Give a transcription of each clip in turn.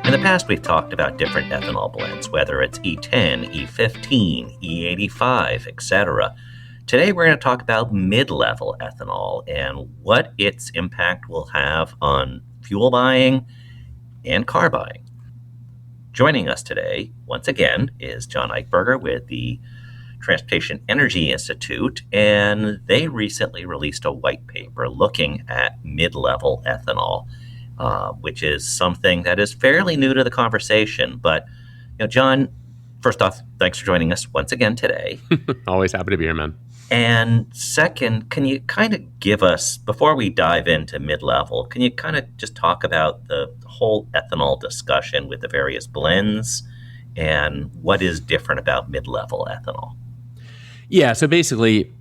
In the past, we've talked about different ethanol blends, whether it's E10, E15, E85, etc. Today, we're going to talk about mid-level ethanol and what its impact will have on fuel buying and car buying. Joining us today, once again, is John Eichberger with the Transportation Energy Institute, and they recently released a white paper looking at mid-level ethanol, which is something that is fairly new to the conversation. But, John, first off, thanks for joining us once again today. Always happy to be here, man. And second, can you kind of give us, before we dive into mid-level, can you kind of just talk about the whole ethanol discussion with the various blends and what is different about mid-level ethanol? Yeah, so basically,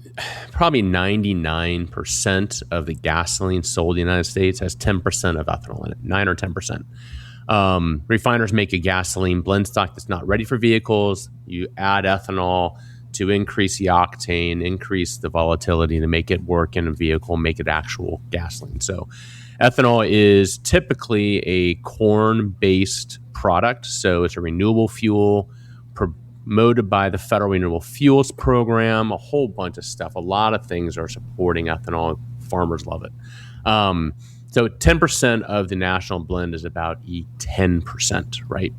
probably 99% of the gasoline sold in the United States has 10% of ethanol in it, 9 or 10%. Refiners make a gasoline blend stock that's not ready for vehicles. You add ethanol to increase the octane, increase the volatility to make it work in a vehicle, make it actual gasoline. So ethanol is typically a corn-based product. So it's a renewable fuel promoted by the Federal Renewable Fuels Program, a whole bunch of stuff. A lot of things are supporting ethanol. Farmers love it. So 10% of the national blend is about E10%, right?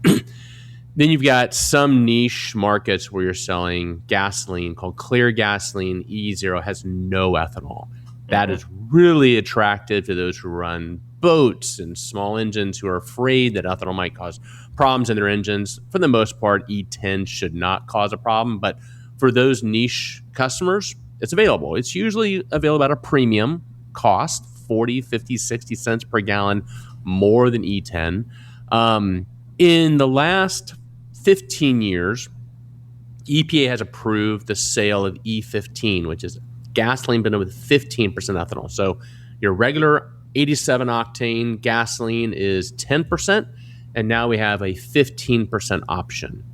Then you've got some niche markets where you're selling gasoline called clear gasoline. E0 has no ethanol. That is really attractive to those who run boats and small engines who are afraid that ethanol might cause problems in their engines. For the most part, E10 should not cause a problem. But for those niche customers, it's available. It's usually available at a premium cost, 40, 50, 60 cents per gallon, more than E10. In the last 15 years, EPA has approved the sale of E15, which is gasoline blended with 15% ethanol. So your regular 87 octane gasoline is 10%, and now we have a 15% option.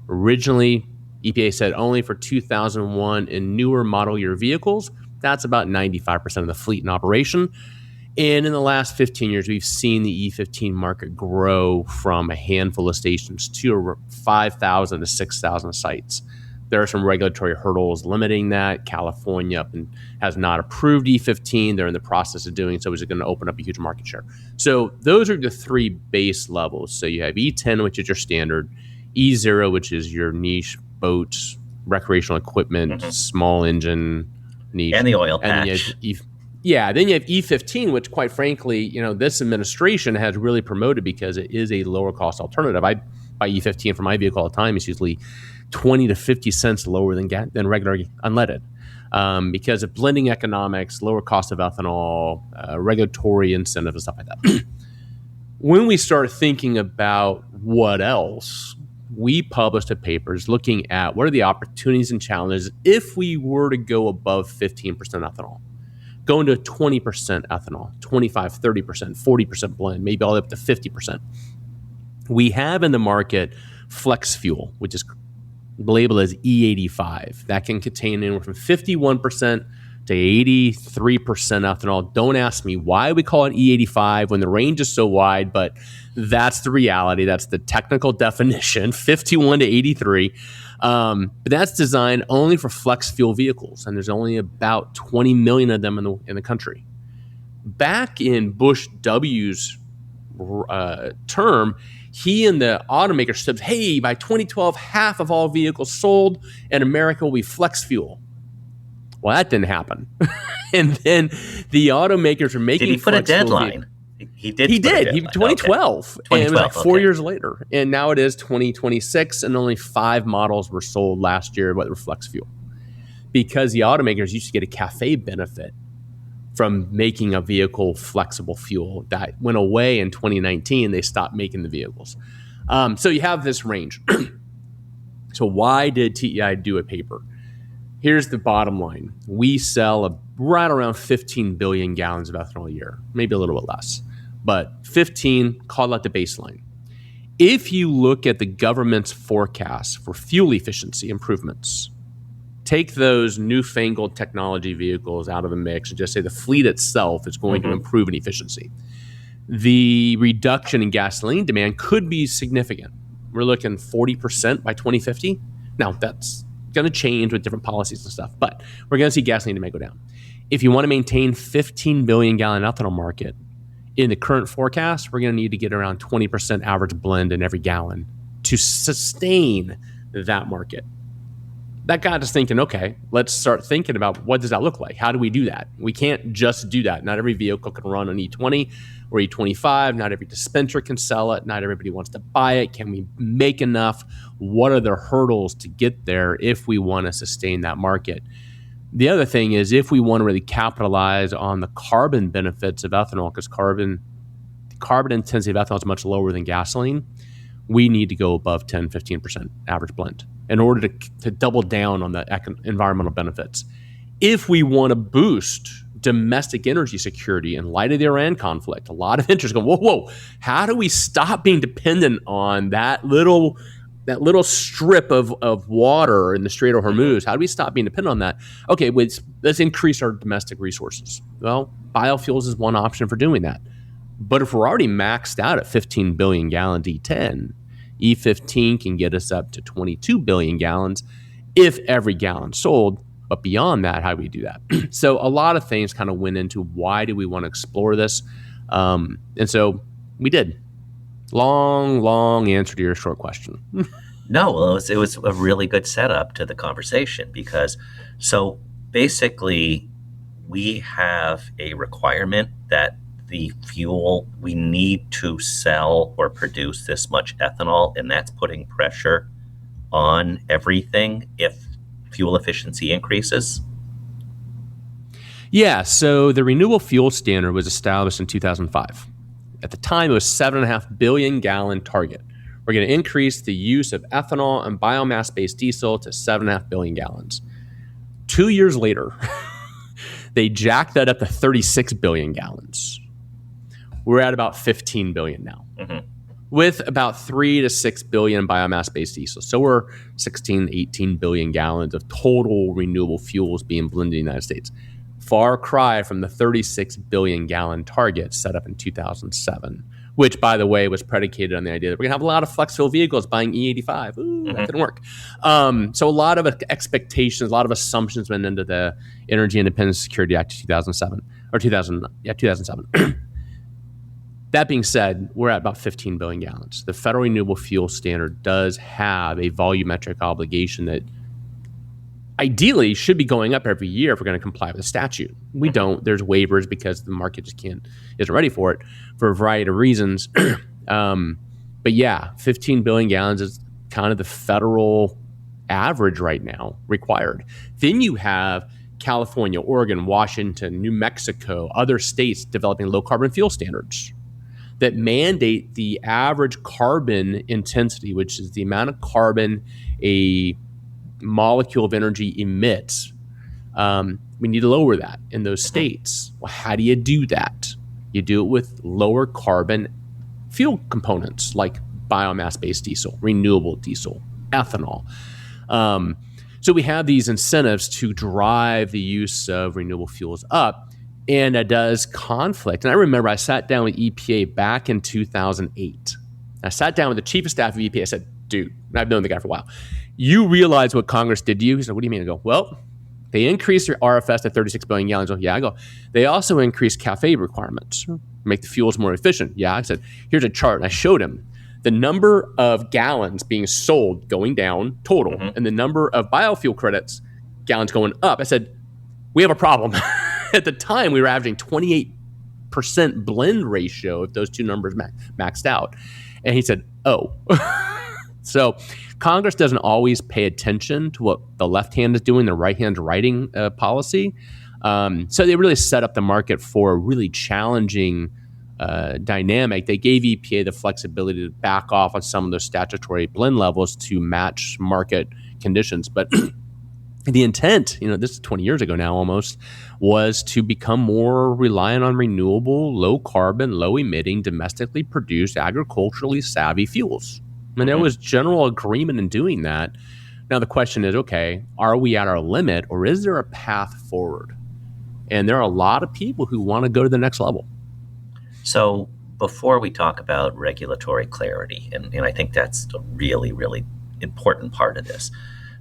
Originally, EPA said only for 2001 and newer model year vehicles. That's about 95% of the fleet in operation. And in the last 15 years, we've seen the E15 market grow from a handful of stations to 5,000 to 6,000 sites. There are some regulatory hurdles limiting that. California has not approved E15. They're in the process of doing so, which is going to open up a huge market share. So those are the three base levels. So you have E10, which is your standard, E0, which is your niche boats, recreational equipment, small engine niche. And the oil patch. Then you have E15, which quite frankly, this administration has really promoted because it is a lower cost alternative. I buy E15 for my vehicle all the time. It's usually 20 to 50 cents lower than regular unleaded because of blending economics, lower cost of ethanol, regulatory incentives and stuff like that. When we start thinking about what else, we published a paper looking at what are the opportunities and challenges if we were to go above 15% ethanol. Going to 20% ethanol, 25, 30%, 40% blend, maybe all the way up to 50%. We have in the market flex fuel, which is labeled as E85. That can contain anywhere from 51% to 83% ethanol. Don't ask me why we call it E85 when the range is so wide, but that's the reality. That's the technical definition, 51 to 83. But that's designed only for flex fuel vehicles, and there's only about 20 million of them in the country. Back in Bush W's term, he and the automaker said, hey, by 2012, half of all vehicles sold in America will be flex fuel. Well, that didn't happen. And then the automakers are making. Did he put a deadline? He did. 2012. Okay. And it was like 4 years later. And now it is 2026, and only 5 models were sold last year, but they were flex fuel. Because the automakers used to get a CAFE benefit from making a vehicle flexible fuel. That went away in 2019. They stopped making the vehicles. So you have this range. So why did TEI do a paper? Here's the bottom line. We sell right around 15 billion gallons of ethanol a year, maybe a little bit less, but 15, call that the baseline. If you look at the government's forecast for fuel efficiency improvements, take those newfangled technology vehicles out of the mix and just say the fleet itself is going to improve in efficiency. the reduction in gasoline demand could be significant. We're looking 40% by 2050. Now, that's going to change with different policies and stuff, but we're going to see gasoline demand go down. If you want to maintain 15 billion gallon ethanol market, in the current forecast, we're going to need to get around 20% average blend in every gallon to sustain that market. That got us thinking, okay, let's start thinking about what does that look like? How do we do that? We can't just do that. Not every vehicle can run on E20 or E25. Not every dispenser can sell it. Not everybody wants to buy it. Can we make enough? What are the hurdles to get there if we want to sustain that market? The other thing is if we want to really capitalize on the carbon benefits of ethanol, because carbon intensity of ethanol is much lower than gasoline, we need to go above 10, 15% average blend in order to double down on the environmental benefits. If we want to boost domestic energy security in light of the Iran conflict, a lot of interest going, whoa, how do we stop being dependent on that little strip of water in the Strait of Hormuz? How do we stop being dependent on that? Okay, let's increase our domestic resources. Well, biofuels is one option for doing that. But if we're already maxed out at 15 billion gallons E15 can get us up to 22 billion gallons if every gallon sold. But beyond that, how do we do that? So a lot of things kind of went into why do we want to explore this? And so we did. Long answer to your short question. No, well, it was a really good setup to the conversation because so basically we have a requirement that the fuel we need to sell or produce this much ethanol, and that's putting pressure on everything if fuel efficiency increases. Yeah, so the renewable fuel standard was established in 2005. At the time, it was 7.5 billion gallon target. We're going to increase the use of ethanol and biomass-based diesel to 7.5 billion gallons. 2 years later, they jacked that up to 36 billion gallons. We're at about 15 billion now, with about 3 to 6 billion biomass-based diesel. So we're 16, 18 billion gallons of total renewable fuels being blended in the United States. Far cry from the 36 billion gallon target set up in 2007, which, by the way, was predicated on the idea that we're going to have a lot of flex fuel vehicles buying E85. That didn't work. So a lot of expectations, a lot of assumptions went into the Energy Independence Security Act of 2007. That being said, we're at about 15 billion gallons. The Federal Renewable Fuel Standard does have a volumetric obligation that ideally should be going up every year if we're going to comply with the statute. We don't. There's waivers because the market just isn't ready for it for a variety of reasons. But yeah, 15 billion gallons is kind of the federal average right now required. Then you have California, Oregon, Washington, New Mexico, other states developing low carbon fuel standards that mandate the average carbon intensity, which is the amount of carbon a molecule of energy emits. We need to lower that in those states. Well, how do you do that? You do it with lower carbon fuel components like biomass-based diesel, renewable diesel, ethanol. So we have these incentives to drive the use of renewable fuels up, and it does conflict. And I remember I sat down with EPA back in 2008. I sat down with the chief of staff of EPA. I said, dude, I've known the guy for a while. You realize what Congress did to you? He said, what do you mean? I go, well, they increased their RFS to 36 billion gallons. Oh, yeah. I go, they also increased CAFE requirements, make the fuels more efficient. Yeah. I said, here's a chart. And I showed him the number of gallons being sold going down total and the number of biofuel credits gallons going up. I said, we have a problem. At the time, we were averaging 28% blend ratio if those two numbers maxed out. And he said, oh. So Congress doesn't always pay attention to what the left hand is doing, the right hand's writing policy. So they really set up the market for a really challenging dynamic. They gave EPA the flexibility to back off on some of those statutory blend levels to match market conditions. But the intent, this is 20 years ago now almost, was to become more reliant on renewable, low carbon, low emitting, domestically produced, agriculturally savvy fuels. And there was general agreement in doing that. Now the question is, okay, are we at our limit or is there a path forward? And there are a lot of people who want to go to the next level. So before we talk about regulatory clarity, and I think that's a really, really important part of this,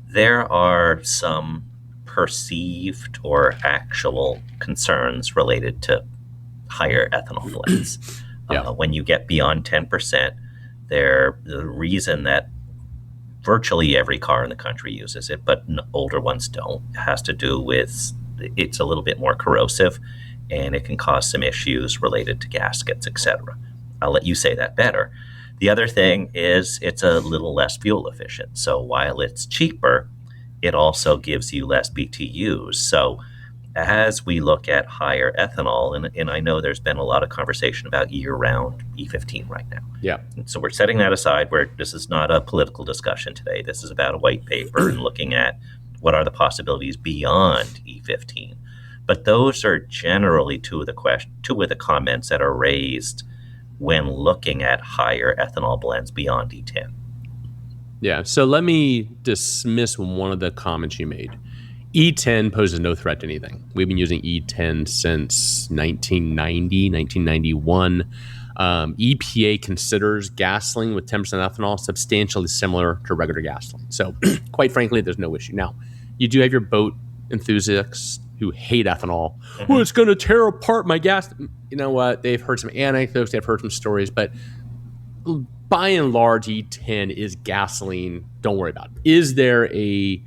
there are some perceived or actual concerns related to higher ethanol blends. Yeah. When you get beyond 10%, the reason that virtually every car in the country uses it, but older ones don't, has to do with it's a little bit more corrosive, and it can cause some issues related to gaskets, etc. I'll let you say that better. The other thing is it's a little less fuel efficient. So while it's cheaper, it also gives you less BTUs. So as we look at higher ethanol, and I know there's been a lot of conversation about year-round E15 right now. Yeah. And so we're setting that aside, where this is not a political discussion today. This is about a white paper and looking at what are the possibilities beyond E15. But those are generally two of the comments that are raised when looking at higher ethanol blends beyond E10. Yeah. So let me dismiss one of the comments you made. E10 poses no threat to anything. We've been using E10 since 1990, 1991. EPA considers gasoline with 10% ethanol substantially similar to regular gasoline. So quite frankly, there's no issue. Now, you do have your boat enthusiasts who hate ethanol. Mm-hmm. Well, it's going to tear apart my gas. You know what? They've heard some anecdotes. They've heard some stories. But by and large, E10 is gasoline. Don't worry about it. Is there a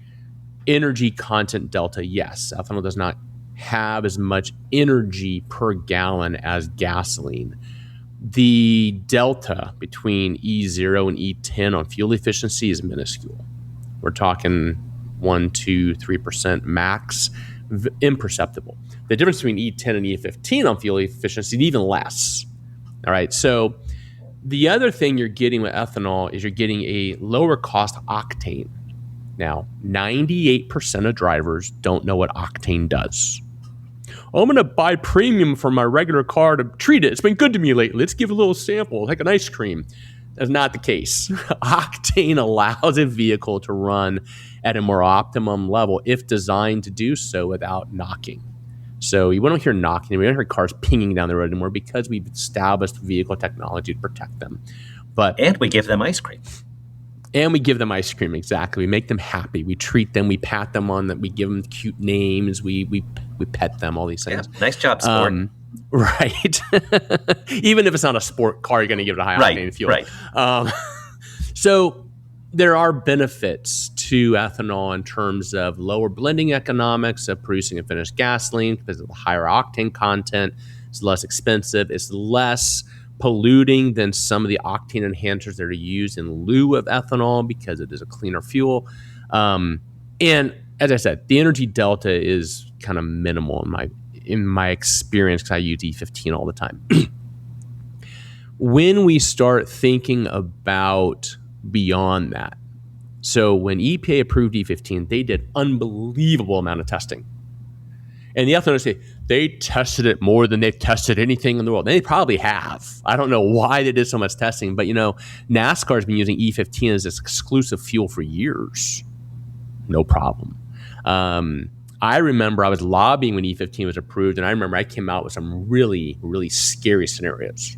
energy content delta? Yes. Ethanol does not have as much energy per gallon as gasoline. The delta between E0 and E10 on fuel efficiency is minuscule. We're talking 1, 2, 3% max, imperceptible. The difference between E10 and E15 on fuel efficiency is even less. All right. So the other thing you're getting with ethanol is you're getting a lower cost octane. Now, 98% of drivers don't know what octane does. I'm going to buy premium for my regular car to treat it. It's been good to me lately. Let's give a little sample, like an ice cream. That's not the case. Octane allows a vehicle to run at a more optimum level if designed to do so without knocking. So we don't hear knocking. We don't hear cars pinging down the road anymore because we've established vehicle technology to protect them. And we give them ice cream. And we give them ice cream, exactly. We make them happy. We treat them. We pat them on that. We give them cute names. We pet them, all these things. Yeah, nice job, sport. Right. Even if it's not a sport car, you're going to give it a high octane fuel. Right. So there are benefits to ethanol in terms of lower blending economics of producing a finished gasoline because of the higher octane content. It's less expensive. It's less polluting than some of the octane enhancers that are used in lieu of ethanol because it is a cleaner fuel. And as I said, the energy delta is kind of minimal in my experience because I use E15 all the time. When we start thinking about beyond that, so when EPA approved E15, they did unbelievable amount of testing. And the ethanol say they tested it more than they've tested anything in the world. And they probably have. I don't know why they did so much testing, but NASCAR has been using E15 as its exclusive fuel for years. No problem. I remember I was lobbying when E15 was approved, and I remember I came out with some really, really scary scenarios.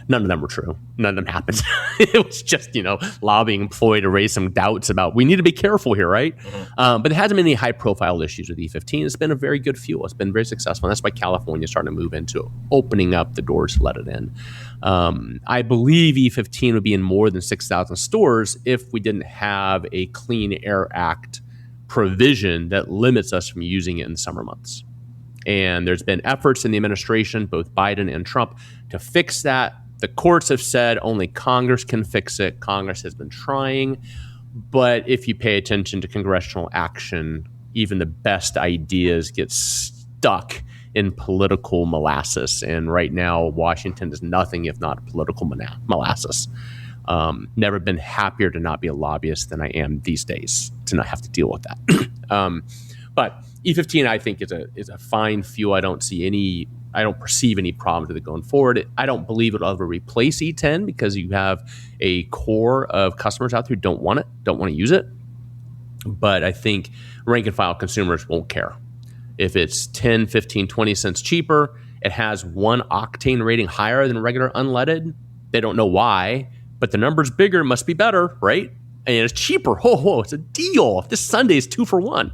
None of them were true. None of them happened. It was just, lobbying ploy to raise some doubts about we need to be careful here, right? Mm-hmm. But there hasn't been any high-profile issues with E15. It's been a very good fuel. It's been very successful. And that's why California is starting to move into opening up the doors to let it in. I believe E15 would be in more than 6,000 stores if we didn't have a Clean Air Act provision that limits us from using it in the summer months. And there's been efforts in the administration, both Biden and Trump, to fix that. The courts have said only Congress can fix it. Congress has been trying. But if you pay attention to congressional action, even the best ideas get stuck in political molasses. And right now, Washington is nothing if not political molasses. Never been happier to not be a lobbyist than I am these days to not have to deal with that. But E15, I think, is a fine fuel. I don't perceive any problems with it going forward. I don't believe it'll ever replace E10 because you have a core of customers out there who don't want to use it. But I think rank and file consumers won't care. If it's 10, 15, 20 cents cheaper it has one octane rating higher than regular unleaded. They don't know why, but the number's bigger, must be better, right? And it's cheaper. It's a deal. This Sunday is 2 for 1.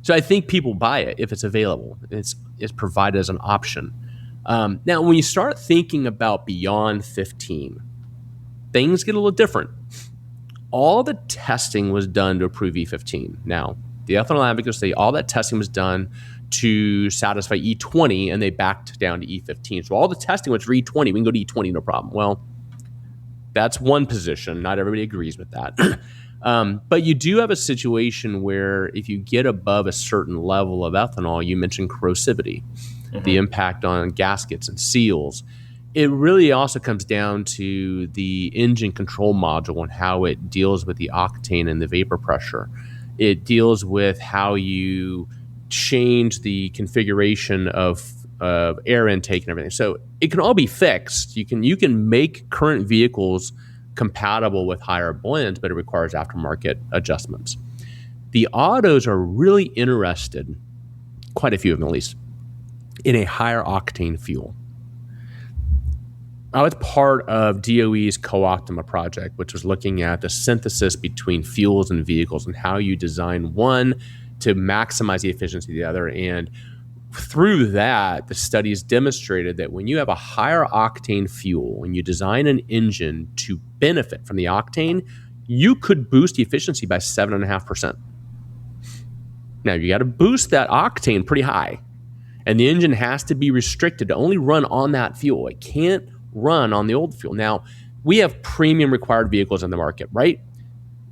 So I think people buy it if it's available. It's provided as an option. Now, when you start thinking about beyond 15, things get a little different. All the testing was done to approve E15. Now, the ethanol advocates say all that testing was done to satisfy E20, and they backed down to E15. So all the testing was for E20. We can go to E20, no problem. Well, that's one position. Not everybody agrees with that. But you do have a situation where if you get above a certain level of ethanol, you mentioned corrosivity, the impact on gaskets and seals. It really also comes down to the engine control module and how it deals with the octane and the vapor pressure. It deals with how you change the configuration of air intake and everything. So it can all be fixed. You can make current vehicles compatible with higher blends, but it requires aftermarket adjustments. The autos are really interested, quite a few of them at least, in a higher octane fuel. I was part of DOE's Co-Optima project, which was looking at the synthesis between fuels and vehicles and how you design one to maximize the efficiency of the other. And through that, the studies demonstrated that when you have a higher octane fuel, when you design an engine to benefit from the octane, you could boost the efficiency by 7.5%. Now, you got to boost that octane pretty high, and the engine has to be restricted to only run on that fuel. It can't run on the old fuel. Now, we have premium required vehicles in the market, right?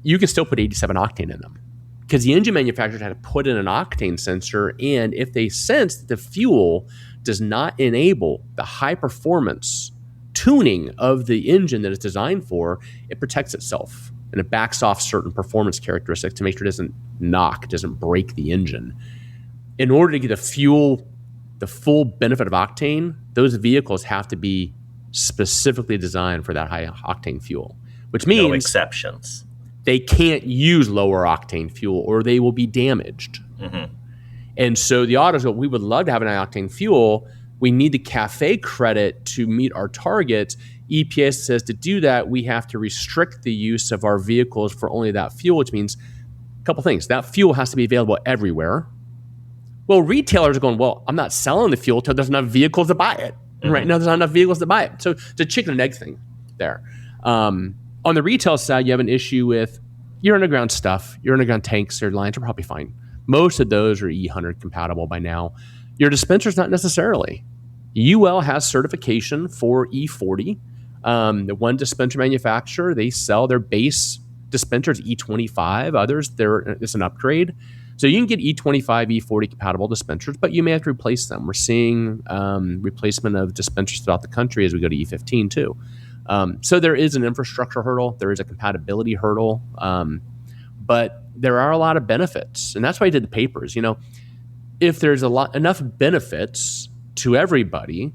You can still put 87 octane in them because the engine manufacturers had to put in an octane sensor, and if they sense that the fuel does not enable the high performance tuning of the engine that it's designed for, it protects itself and it backs off certain performance characteristics to make sure it doesn't knock, it doesn't break the engine. In order to get the full benefit of octane, those vehicles have to be specifically designed for that high octane fuel, which means no exceptions. They can't use lower octane fuel or they will be damaged. And so the autos go, we would love to have an high octane fuel. We need the CAFE credit to meet our targets. EPA says to do that, we have to restrict the use of our vehicles for only that fuel, which means a couple things. That fuel has to be available everywhere. Well, retailers are going, well, I'm not selling the fuel until there's enough vehicles to buy it. Right now, there's not enough vehicles to buy it. So it's a chicken and egg thing there. On the retail side, you have an issue with your underground stuff. Your underground tanks or lines are probably fine. Most of those are E100 compatible by now. Your dispensers, not necessarily. UL has certification for E40. The one dispenser manufacturer, they sell their base dispensers E25. Others, it's an upgrade. So you can get E25, E40 compatible dispensers, but you may have to replace them. We're seeing replacement of dispensers throughout the country as we go to E15 too. So there is an infrastructure hurdle. There is a compatibility hurdle. But there are a lot of benefits. And that's why I did the papers. If there's enough benefits to everybody,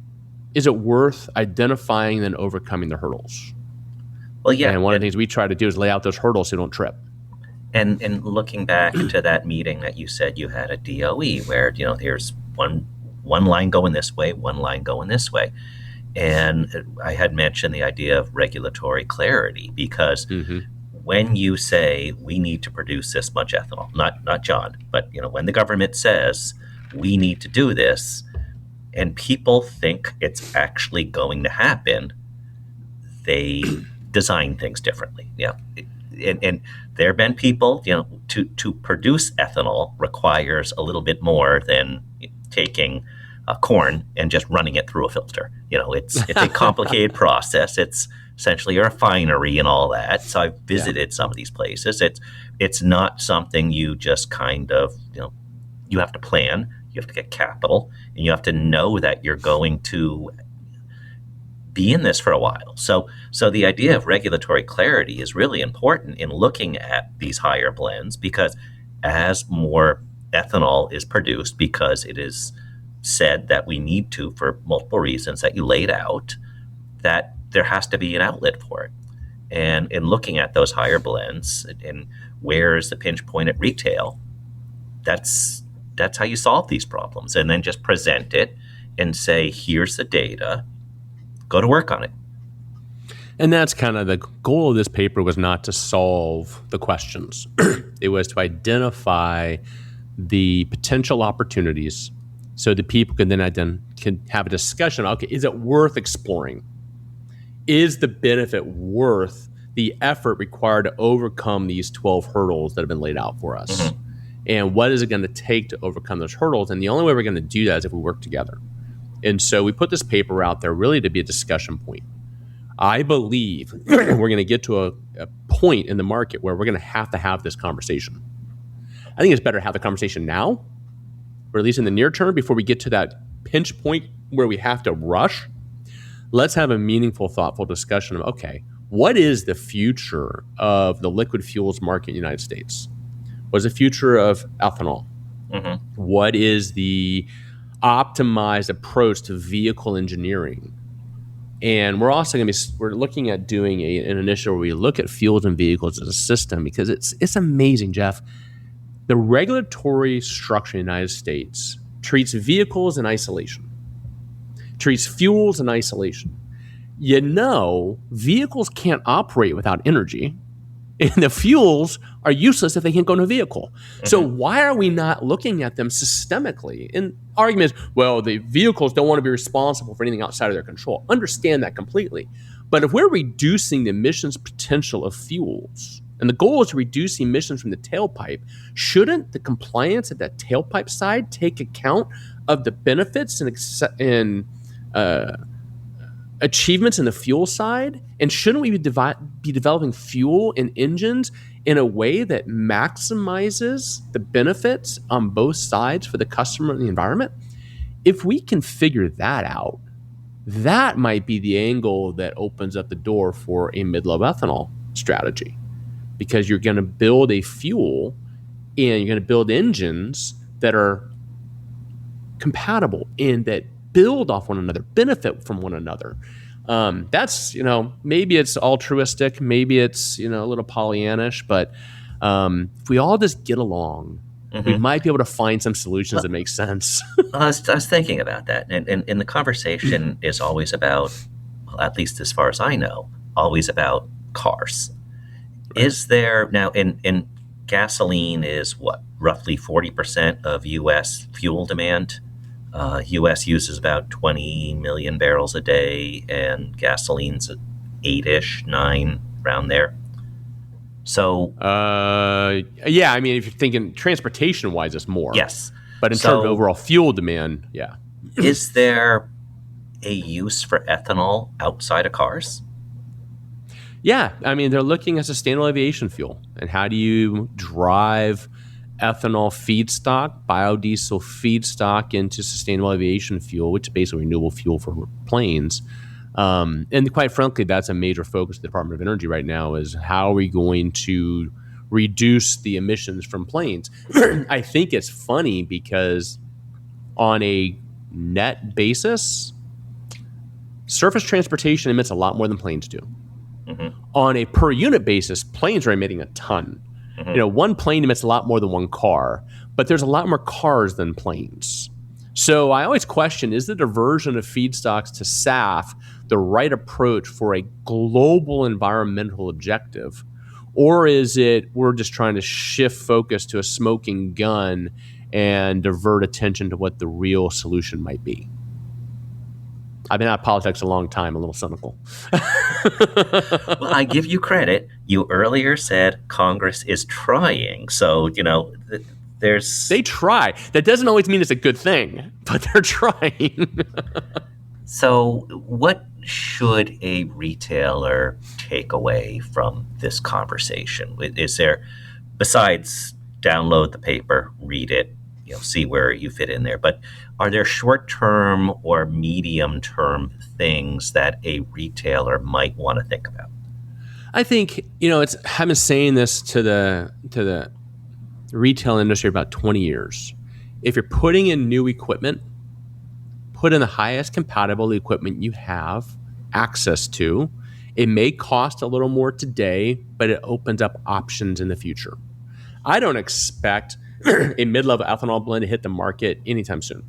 is it worth identifying and overcoming the hurdles? Well, yeah. And one of the things we try to do is lay out those hurdles so you don't trip. And looking back to that meeting that you said you had at DOE, where there's one line going this way, one line going this way, and I had mentioned the idea of regulatory clarity because when you say we need to produce this much ethanol, not John, but when the government says we need to do this, and people think it's actually going to happen, they design things differently. And there have been people, to produce ethanol requires a little bit more than taking corn and just running it through a filter. It's a complicated process. It's essentially a refinery and all that. So I've visited some of these places. It's not something you just kind of, you have to plan, you have to get capital, and you have to know that you're going to be in this for a while. So the idea of regulatory clarity is really important in looking at these higher blends, because as more ethanol is produced, because it is said that we need to for multiple reasons that you laid out, that there has to be an outlet for it. And in looking at those higher blends and where is the pinch point at retail, that's how you solve these problems, and then just present it and say, here's the data, go to work on it. And that's kind of the goal of this paper, was not to solve the questions. It was to identify the potential opportunities so that people can then can have a discussion. Okay, is it worth exploring? Is the benefit worth the effort required to overcome these 12 hurdles that have been laid out for us? Mm-hmm. And what is it going to take to overcome those hurdles? And the only way we're going to do that is if we work together. And so we put this paper out there really to be a discussion point. I believe we're going to get to a point in the market where we're going to have this conversation. I think it's better to have the conversation now, or at least in the near term, before we get to that pinch point where we have to rush. Let's have a meaningful, thoughtful discussion of, okay, what is the future of the liquid fuels market in the United States? What is the future of ethanol? Mm-hmm. What is the optimized approach to vehicle engineering? And we're also going to we're looking at doing an initiative where we look at fuels and vehicles as a system, because it's amazing, Jeff. The regulatory structure in the United States treats vehicles in isolation, treats fuels in isolation. Vehicles can't operate without energy, and the fuels are useless if they can't go in a vehicle. Mm-hmm. So why are we not looking at them systemically? And argument is, well, the vehicles don't want to be responsible for anything outside of their control. Understand that completely. But if we're reducing the emissions potential of fuels, and the goal is to reduce emissions from the tailpipe, shouldn't the compliance at that tailpipe side take account of the benefits and achievements in the fuel side? And shouldn't we be developing fuel and engines in a way that maximizes the benefits on both sides for the customer and the environment? If we can figure that out, that might be the angle that opens up the door for a mid-level ethanol strategy, because you're going to build a fuel and you're going to build engines that are compatible and that build off one another, benefit from one another. That's, maybe it's altruistic, maybe it's, a little Pollyannish, but if we all just get along, mm-hmm. we might be able to find some solutions that make sense. I was thinking about that. And the conversation is always about, well, at least as far as I know, always about cars. Right. Is there now in gasoline is what, roughly 40% of U.S. fuel demand? U.S. uses about 20 million barrels a day, and gasoline's at 8-ish, 9, around there. So, yeah, I mean, if you're thinking transportation-wise, it's more. Yes. But in terms of overall fuel demand, yeah. Is there a use for ethanol outside of cars? Yeah, I mean, they're looking at sustainable aviation fuel, and how do you drive ethanol feedstock, biodiesel feedstock into sustainable aviation fuel, which is basically renewable fuel for planes. And quite frankly, that's a major focus of the Department of Energy right now, is how are we going to reduce the emissions from planes? I think it's funny because on a net basis, surface transportation emits a lot more than planes do. Mm-hmm. On a per unit basis, planes are emitting a ton. Mm-hmm. One plane emits a lot more than one car, but there's a lot more cars than planes. So I always question, is the diversion of feedstocks to SAF the right approach for a global environmental objective? Or is it we're just trying to shift focus to a smoking gun and divert attention to what the real solution might be? I've been out of politics a long time, a little cynical. Well, I give you credit. You earlier said Congress is trying. So, there's... They try. That doesn't always mean it's a good thing, but they're trying. So what should a retailer take away from this conversation? Is there, besides download the paper, read it, see where you fit in there, but are there short-term or medium-term things that a retailer might want to think about? I think, I've been saying this to the retail industry about 20 years. If you're putting in new equipment, put in the highest compatible equipment you have access to. It may cost a little more today, but it opens up options in the future. I don't expect a mid-level ethanol blend to hit the market anytime soon.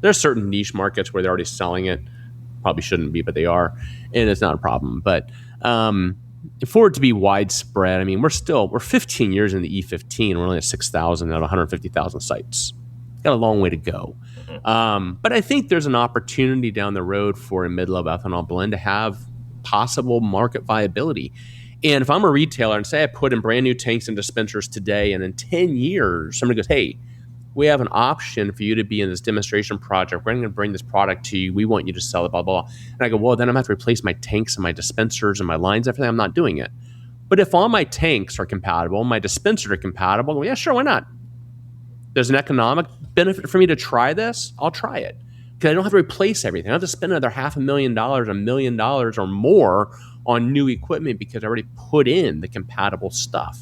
There's certain niche markets where they're already selling it. Probably shouldn't be, but they are, and it's not a problem. But for it to be widespread, I mean, we're 15 years in the E15. We're only at 6,000 out of 150,000 sites. Got a long way to go. But I think there's an opportunity down the road for a mid-level ethanol blend to have possible market viability. And if I'm a retailer and say I put in brand new tanks and dispensers today, and in 10 years, somebody goes, hey, we have an option for you to be in this demonstration project. We're going to bring this product to you. We want you to sell it, blah, blah, blah. And I go, well, then I'm going to have to replace my tanks and my dispensers and my lines, everything. I'm not doing it. But if all my tanks are compatible, my dispensers are compatible, I go, yeah, sure, why not? There's an economic benefit for me to try this. I'll try it. Because I don't have to replace everything. I don't have to spend another $500,000, $1 million or more on new equipment because I already put in the compatible stuff.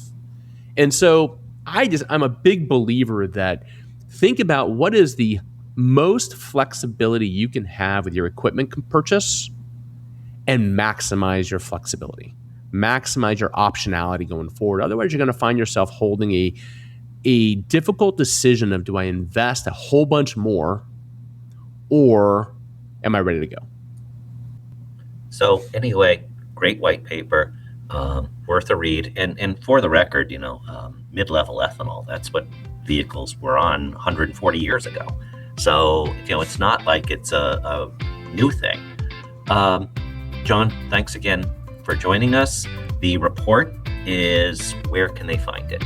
And so I'm a big believer that think about what is the most flexibility you can have with your equipment purchase and maximize your flexibility. Maximize your optionality going forward. Otherwise, you're going to find yourself holding a difficult decision of, do I invest a whole bunch more or am I ready to go? So anyway, great white paper, worth a read. And for the record, mid-level ethanol, that's what vehicles were on 140 years ago. So, it's not like it's a new thing. John, thanks again for joining us. The report is, where can they find it?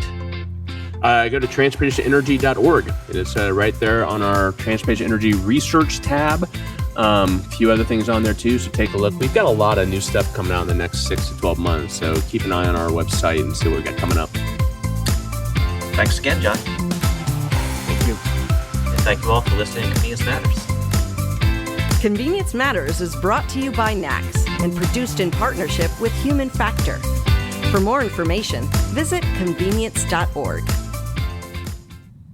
Go to transportationenergy.org. It is right there on our Transportation Energy Research tab. A few other things on there too, so take a look. We've got a lot of new stuff coming out in the next 6 to 12 months, so keep an eye on our website and see what we got coming up. Thanks again, John. Thank you. And thank you all for listening to Convenience Matters. Convenience Matters is brought to you by NACS and produced in partnership with Human Factor. For more information, visit convenience.org.